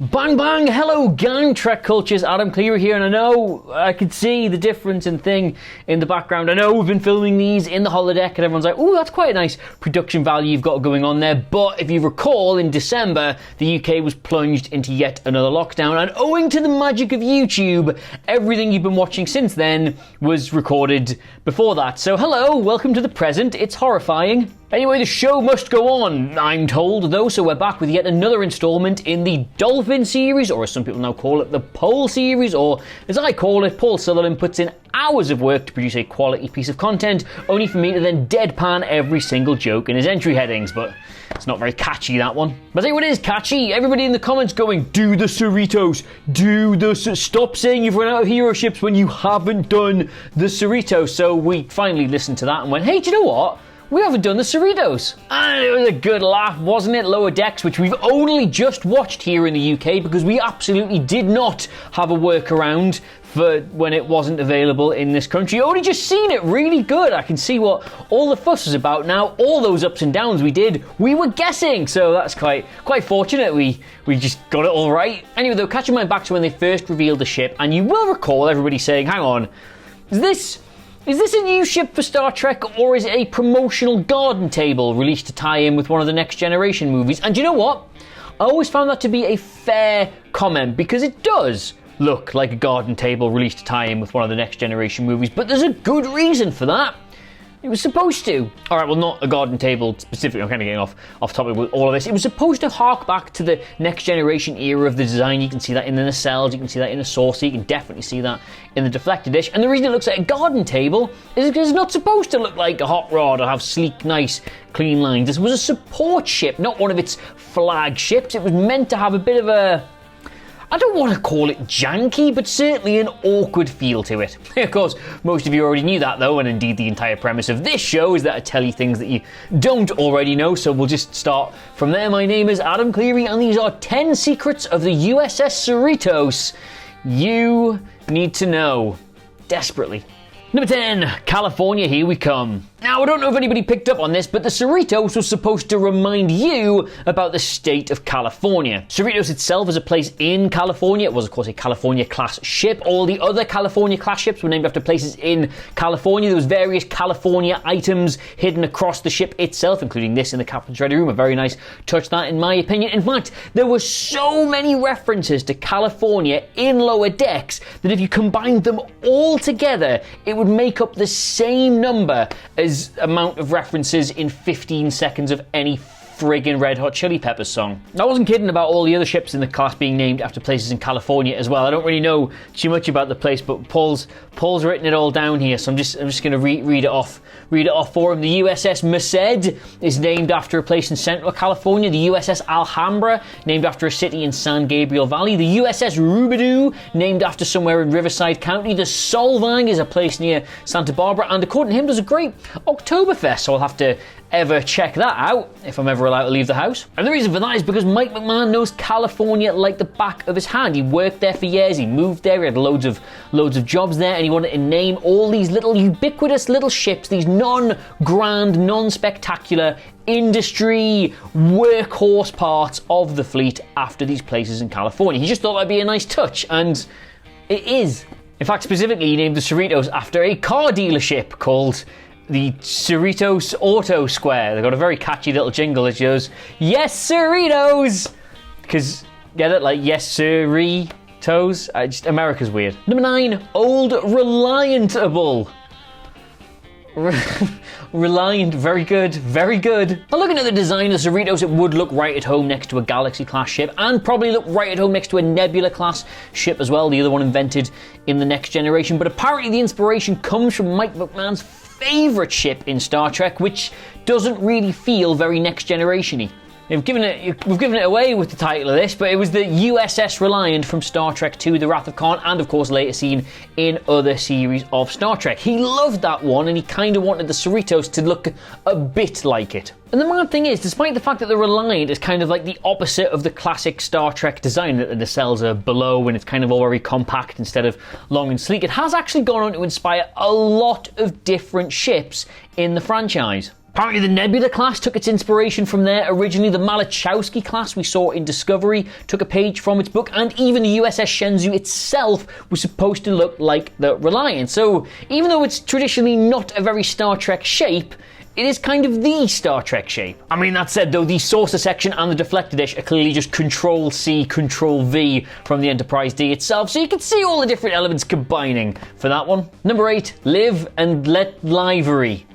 Bang bang, hello gang, Trek Cultures, Adam Cleary here, and I know I can see the difference in thing in the background. I know we've been filming these in the holodeck and everyone's like, oh, that's quite a nice production value you've got going on there. But if you recall, in December, the UK was plunged into yet another lockdown, and owing to the magic of YouTube, everything you've been watching since then was recorded before that. So hello, welcome to the present, it's horrifying. Anyway, the show must go on, I'm told, though, so we're back with yet another installment in the Dolphin series, or as some people now call it, the Pole series, or as I call it, Paul Sutherland puts in hours of work to produce a quality piece of content, only for me to then deadpan every single joke in his entry headings, but it's not very catchy, that one. But I tell you what is catchy, everybody in the comments going, do the Cerritos, stop saying you've run out of hero ships when you haven't done the Cerritos. So we finally listened to that and went, hey, do you know what? We haven't done the Cerritos. And it was a good laugh, wasn't it? Lower Decks, which we've only just watched here in the UK because we absolutely did not have a workaround for when it wasn't available in this country. Only just seen it, really good. I can see what all the fuss was about now. All those ups and downs we did, we were guessing. So that's quite fortunate we just got it all right. Anyway, though, catching my back to when they first revealed the ship, and you will recall everybody saying, hang on, is this a new ship for Star Trek, or is it a promotional garden table released to tie in with one of the Next Generation movies? And do you know what? I always found that to be a fair comment, because it does look like a garden table released to tie in with one of the Next Generation movies, but there's a good reason for that. It was supposed to. Alright, well, not a garden table specifically. I'm kind of getting off topic with all of this. It was supposed to hark back to the Next Generation era of the design. You can see that in the nacelles, you can see that in the saucer, you can definitely see that in the deflector dish. And the reason it looks like a garden table is because it's not supposed to look like a hot rod or have sleek, nice, clean lines. This was a support ship, not one of its flagships. It was meant to have a bit of a, I don't want to call it janky, but certainly an awkward feel to it. Of course, most of you already knew that though, and indeed the entire premise of this show is that I tell you things that you don't already know, so we'll just start from there. My name is Adam Cleary, and these are 10 secrets of the USS Cerritos you need to know desperately. Number 10, California, here we come. Now, I don't know if anybody picked up on this, but the Cerritos was supposed to remind you about the state of California. Cerritos itself is a place in California. It was, of course, a California-class ship. All the other California-class ships were named after places in California. There was various California items hidden across the ship itself, including this in the captain's ready room. A very nice touch, that, in my opinion. In fact, there were so many references to California in Lower Decks that if you combined them all together, it would make up the same number as amount of references in 15 seconds of any friggin' Red Hot Chili Peppers song. I wasn't kidding about all the other ships in the class being named after places in California as well. I don't really know too much about the place, but Paul's written it all down here, so I'm just going to read it off for him. The USS Merced is named after a place in Central California. The USS Alhambra, named after a city in San Gabriel Valley. The USS Rubidoo, named after somewhere in Riverside County. The Solvang is a place near Santa Barbara, and according to him, there's a great Oktoberfest, so I'll have to ever check that out if I'm ever allowed to leave the house. And the reason for that is because Mike McMahon knows California like the back of his hand. He worked there for years, he moved there, he had loads of jobs there, and he wanted to name all these little ubiquitous little ships, these non-grand, non-spectacular industry workhorse parts of the fleet after these places in California. He just thought that'd be a nice touch, and it is. In fact, specifically, he named the Cerritos after a car dealership called the Cerritos Auto Square. They've got a very catchy little jingle that goes, yes, Cerritos! Because, get it? Like, yes, Cerritos? America's weird. Number 9, Old RELIANT-ABLE. Reliant, very good, very good. Now, looking at the design of the Cerritos, it would look right at home next to a Galaxy-class ship, and probably look right at home next to a Nebula-class ship as well, the other one invented in the Next Generation. But apparently the inspiration comes from Mike McMahon's favourite ship in Star Trek, which doesn't really feel very Next Generation-y. We've given it away with the title of this, but it was the USS Reliant from Star Trek II, The Wrath of Khan, and of course later seen in other series of Star Trek. He loved that one, and he kind of wanted the Cerritos to look a bit like it. And the mad thing is, despite the fact that the Reliant is kind of like the opposite of the classic Star Trek design, that the nacelles are below and it's kind of all very compact instead of long and sleek, it has actually gone on to inspire a lot of different ships in the franchise. Apparently the Nebula class took its inspiration from there. Originally the Malachowski class we saw in Discovery took a page from its book, and even the USS Shenzhou itself was supposed to look like the Reliant. So even though it's traditionally not a very Star Trek shape, it is kind of the Star Trek shape. I mean, that said though, the saucer section and the deflector dish are clearly just Control-C, Control-V from the Enterprise D itself, so you can see all the different elements combining for that one. Number 8, live and let livery.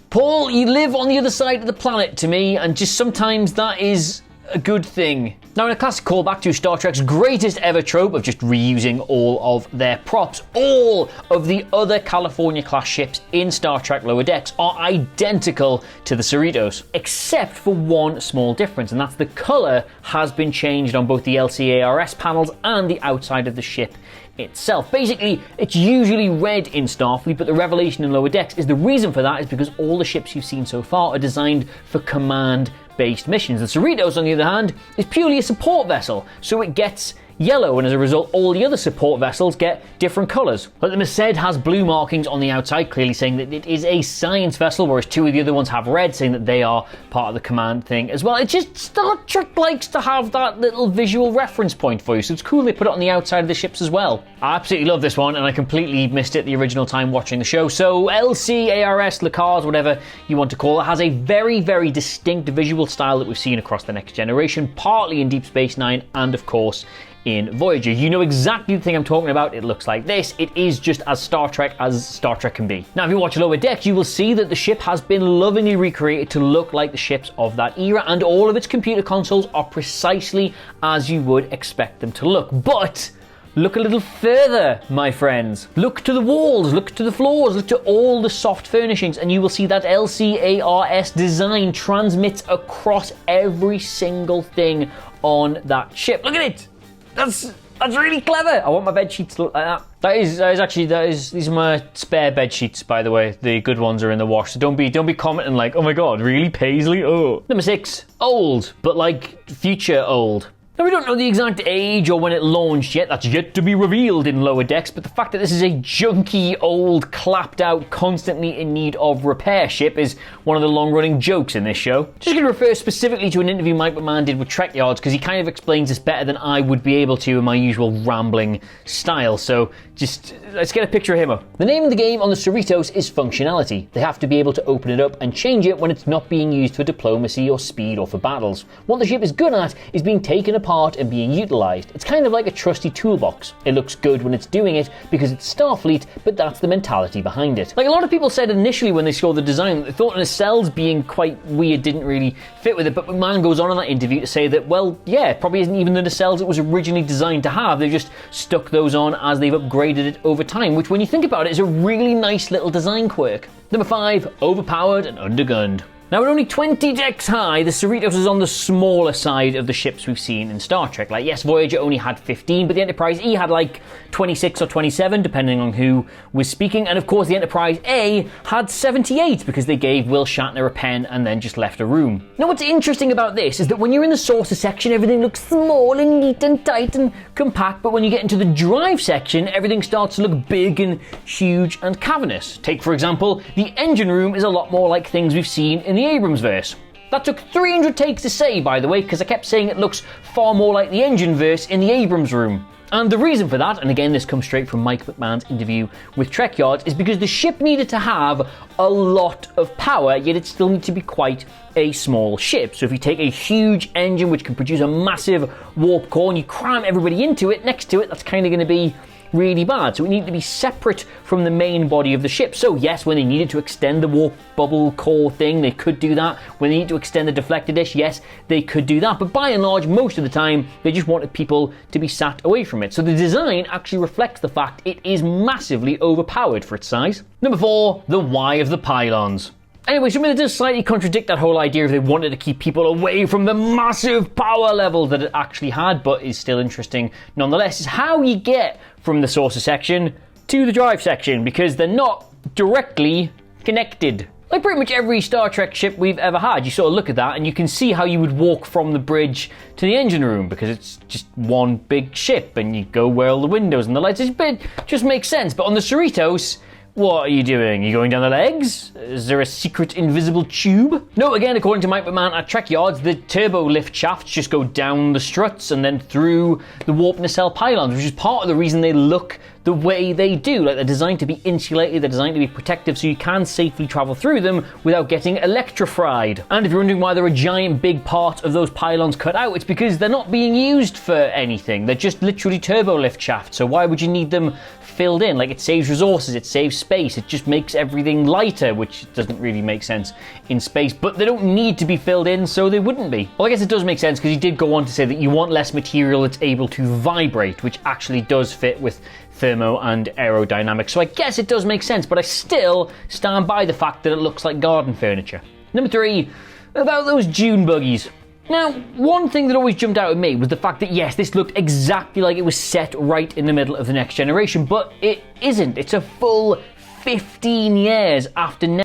Paul, you live on the other side of the planet to me, and just sometimes that is a good thing. Now, in a classic callback to Star Trek's greatest ever trope of just reusing all of their props, all of the other California-class ships in Star Trek Lower Decks are identical to the Cerritos, except for one small difference, and that's the colour has been changed on both the LCARS panels and the outside of the ship itself. Basically, it's usually red in Starfleet, but the revelation in Lower Decks is the reason for that is because all the ships you've seen so far are designed for command-based missions. The Cerritos, on the other hand, is purely a support vessel, so it gets yellow, and as a result all the other support vessels get different colours. Like the Merced has blue markings on the outside, clearly saying that it is a science vessel, whereas 2 of the other ones have red, saying that they are part of the command thing as well. It's just Star Trek likes to have that little visual reference point for you, so it's cool they put it on the outside of the ships as well. I absolutely love this one, and I completely missed it the original time watching the show. So LCARS, LIVERY, whatever you want to call it, has a very, very distinct visual style that we've seen across the Next Generation, partly in Deep Space Nine and of course in Voyager. You know exactly the thing I'm talking about. It looks like this. It is just as Star Trek can be. Now, if you watch Lower Decks, you will see that the ship has been lovingly recreated to look like the ships of that era, and all of its computer consoles are precisely as you would expect them to look. But look a little further, my friends. Look to the walls, look to the floors, look to all the soft furnishings, and you will see that LCARS design transmits across every single thing on that ship. Look at it! That's really clever. I want my bed sheets to look like that. These are my spare bed sheets, by the way. The good ones are in the wash, so don't be commenting like, oh my god, really, Paisley? Oh. Number 6, old, but like future old. Now, we don't know the exact age or when it launched yet. That's yet to be revealed in Lower Decks, but the fact that this is a junky, old, clapped out, constantly in need of repair ship is one of the long-running jokes in this show. Just going to refer specifically to an interview Mike McMahon did with Trek Yards, because he kind of explains this better than I would be able to in my usual rambling style. So just let's get a picture of him up. The name of the game on the Cerritos is functionality. They have to be able to open it up and change it when it's not being used for diplomacy or speed or for battles. What the ship is good at is being taken apart and being utilised. It's kind of like a trusty toolbox. It looks good when it's doing it because it's Starfleet, but that's the mentality behind it. Like a lot of people said initially when they saw the design that they thought nacelles being quite weird didn't really fit with it, but McMahon goes on in that interview to say that, well, yeah, it probably isn't even the nacelles it was originally designed to have. They've just stuck those on as they've upgraded it over time, which when you think about it is a really nice little design quirk. Number 5, overpowered and undergunned. Now, at only 20 decks high, the Cerritos is on the smaller side of the ships we've seen in Star Trek. Like, yes, Voyager only had 15, but the Enterprise E had like 26 or 27, depending on who was speaking. And of course, the Enterprise A had 78 because they gave Will Shatner a pen and then just left a room. Now, what's interesting about this is that when you're in the saucer section, everything looks small and neat and tight and compact, but when you get into the drive section, everything starts to look big and huge and cavernous. Take, for example, the engine room is a lot more like things we've seen in the Abrams verse. That took 300 takes to say, by the way, because I kept saying it looks far more like the engine verse in the Abrams room. And the reason for that, and again this comes straight from Mike McMahon's interview with Trek Yards, is because the ship needed to have a lot of power, yet it still needed to be quite a small ship. So if you take a huge engine which can produce a massive warp core and you cram everybody into it, next to it, that's kind of going to be really bad. So it needed to be separate from the main body of the ship. So yes, when they needed to extend the warp bubble core thing, they could do that. When they needed to extend the deflector dish, yes, they could do that. But by and large, most of the time, they just wanted people to be sat away from it. So the design actually reflects the fact it is massively overpowered for its size. Number 4, the why of the pylons. Anyway, something that does slightly contradict that whole idea if they wanted to keep people away from the massive power level that it actually had, but is still interesting nonetheless, is how you get from the saucer section to the drive section, because they're not directly connected. Like pretty much every Star Trek ship we've ever had, you sort of look at that and you can see how you would walk from the bridge to the engine room, because it's just one big ship and you go where all the windows and the lights is, but it just makes sense. But on the Cerritos, What are you doing? Are you going down the legs? Is there a secret invisible tube? No, again, according to Mike McMahon at Trek Yards, the turbo lift shafts just go down the struts and then through the warp nacelle pylons, which is part of the reason they look the way they do. Like, they're designed to be insulated, they're designed to be protective, so you can safely travel through them without getting electrified. And if you're wondering why there are giant big parts of those pylons cut out, it's because they're not being used for anything. They're just literally turbo lift shafts, so why would you need them filled in? Like, it saves resources, it saves space, it just makes everything lighter, which doesn't really make sense in space, but they don't need to be filled in, so they wouldn't be. Well, I guess it does make sense, because he did go on to say that you want less material that's able to vibrate, which actually does fit with thermo and aerodynamics, so I guess it does make sense, but I still stand by the fact that it looks like garden furniture. Number 3, about those Dune buggies. Now, one thing that always jumped out at me was the fact that, yes, this looked exactly like it was set right in the middle of the Next Generation, but it isn't. It's a full 15 years after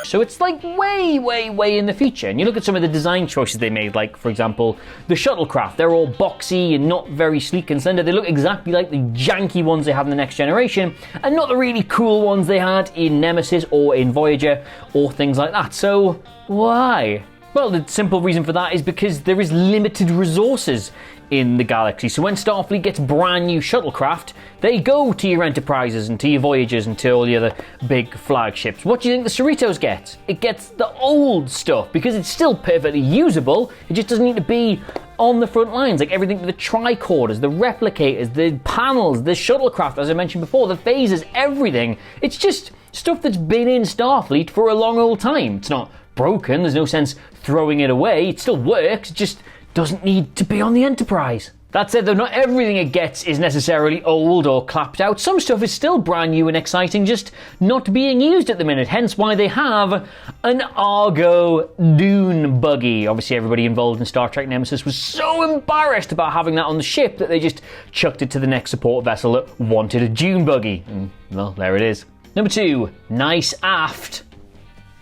so it's like way in the future. And you look at some of the design choices they made, like, for example, the shuttlecraft. They're all boxy and not very sleek and slender. They look exactly like the janky ones they have in the Next Generation, and not the really cool ones they had in Nemesis or in Voyager or things like that. So why? Well, the simple reason for that is because there is limited resources in the galaxy. So when Starfleet gets brand new shuttlecraft, they go to your Enterprises and to your Voyagers and to all the other big flagships. What do you think the Cerritos gets? It gets the old stuff, because it's still perfectly usable. It just doesn't need to be on the front lines. Like everything, the tricorders, the replicators, the panels, the shuttlecraft, as I mentioned before, the phasers, everything. It's just stuff that's been in Starfleet for a long old time. It's not broken, there's no sense throwing it away. It still works, it just doesn't need to be on the Enterprise. That said, though, not everything it gets is necessarily old or clapped out. Some stuff is still brand new and exciting, just not being used at the minute, hence why they have an Argo Dune buggy. Obviously, everybody involved in Star Trek Nemesis was so embarrassed about having that on the ship that they just chucked it to the next support vessel that wanted a Dune buggy. And, well, there it is. Number 2, nice aft.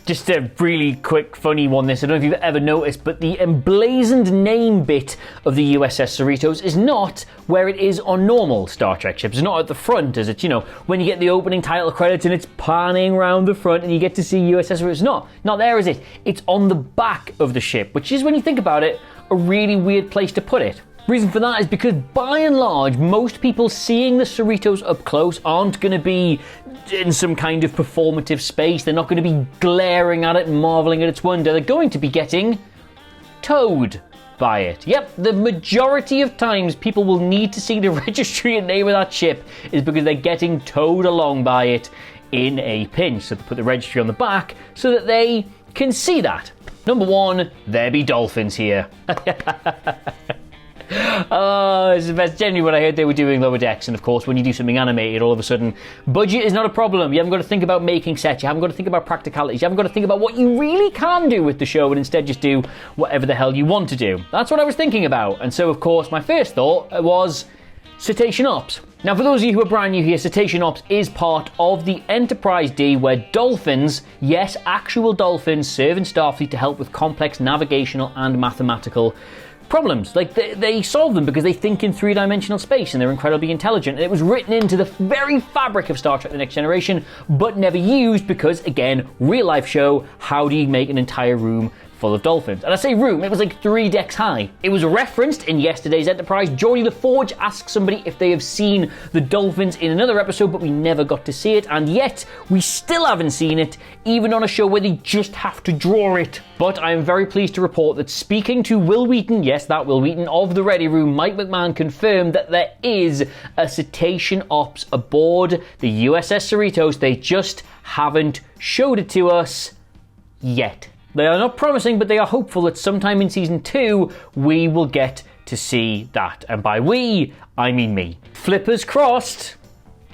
Just a really quick, funny one this. I don't know if you've ever noticed, but the emblazoned name bit of the USS Cerritos is not where it is on normal Star Trek ships. It's not at the front, as it's, you know, when you get the opening title credits and it's panning around the front and you get to see USS Cerritos. Not there, is it? It's on the back of the ship, which is, when you think about it, a really weird place to put it. Reason for that is because, by and large, most people seeing the Cerritos up close aren't going to be in some kind of performative space. They're not going to be glaring at it and marveling at its wonder. They're going to be getting towed by it. Yep, the majority of times people will need to see the registry and name of that ship is because they're getting towed along by it in a pinch. So they put the registry on the back so that they can see that. Number 1, there be dolphins here. Oh, it's the best. Generally, when I heard they were doing Lower Decks, and of course, when you do something animated, all of a sudden, budget is not a problem. You haven't got to think about making sets. You haven't got to think about practicalities. You haven't got to think about what you really can do with the show, and instead just do whatever the hell you want to do. That's what I was thinking about. And so, of course, my first thought was Cetacean Ops. Now, for those of you who are brand new here, Cetacean Ops is part of the Enterprise D, where dolphins, yes, actual dolphins, serve in Starfleet to help with complex navigational and mathematical problems. Like, they solve them because they think in three-dimensional space and they're incredibly intelligent. And it was written into the very fabric of Star Trek The Next Generation, but never used because, again, real-life show, how do you make an entire room full of dolphins? And I say room, it was like 3 decks high. It was referenced in yesterday's Enterprise. Geordi LaForge asked somebody if they have seen the dolphins in another episode, but we never got to see it, and yet we still haven't seen it, even on a show where they just have to draw it. But I am very pleased to report that, speaking to Will Wheaton, yes, that Will Wheaton of the Ready Room, Mike McMahon confirmed that there is a Cetacean Ops aboard the USS Cerritos. They just haven't showed it to us yet. They are not promising, but they are hopeful that sometime in Season 2, we will get to see that. And by we, I mean me. Flippers crossed.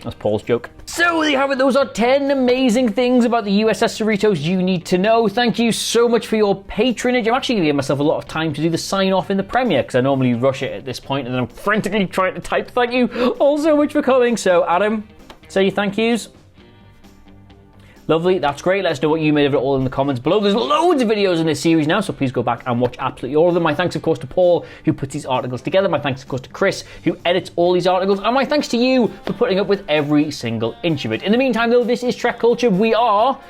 That's Paul's joke. So there you have it. Those are 10 amazing things about the USS Cerritos you need to know. Thank you so much for your patronage. I'm actually going to give myself a lot of time to do the sign-off in the premiere, because I normally rush it at this point, and then I'm frantically trying to type thank you all so much for coming. So, Adam, say your thank yous. Lovely, that's great. Let us know what you made of it all in the comments below. There's loads of videos in this series now, so please go back and watch absolutely all of them. My thanks, of course, to Paul, who puts these articles together. My thanks, of course, to Chris, who edits all these articles. And my thanks to you for putting up with every single inch of it. In the meantime, though, this is Trek Culture. We are,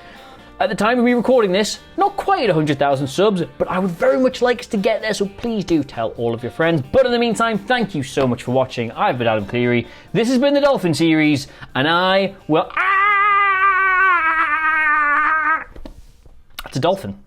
at the time of me recording this, not quite at 100,000 subs, but I would very much like us to get there, so please do tell all of your friends. But in the meantime, thank you so much for watching. I've been Adam Cleary. This has been the Dolphin series, and I will... That's a dolphin.